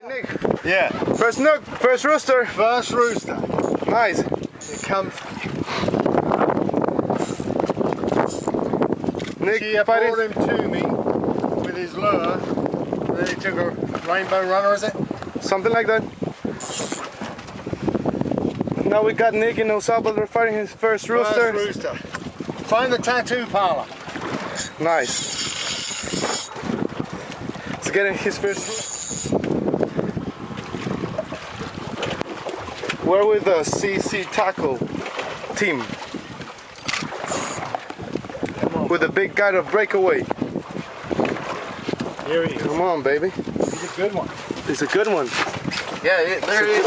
Nick. Yeah. First Nook, first Rooster. First Rooster. Nice. It comes. Nick, She brought him to me with his lure. And then he took a rainbow runner, is it? Something like that. Now we got Nick in El Salvador fighting his first Rooster. First Rooster. Find the tattoo parlor. Nice. He's getting his first. We're with the CC Tackle team. With the big guy to breakaway. Here he is. Come on, baby. He's a good one. It's a good one. Yeah, there he is.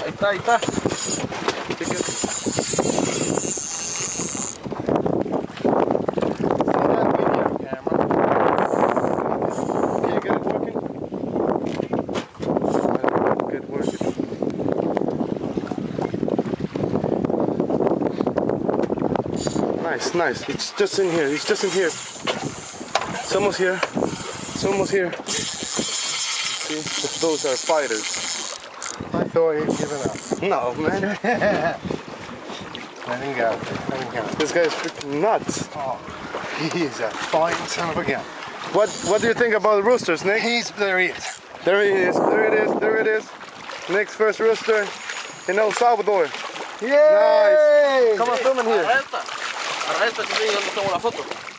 Ahí está, ahí está. Nice. It's just in here. He's just in here. It's almost here. It's almost here. See, those are fighters. I thought he'd given up. No, man. Let him go. Let him go. This guy is freaking nuts. Oh, he is a fine son of a gun. What do you think about the roosters, Nick? There he is. There he is. There it is. There it is. Nick's first rooster in El Salvador. Yay! Nice. Come on, film in here. Arresta, si donde tomo la foto.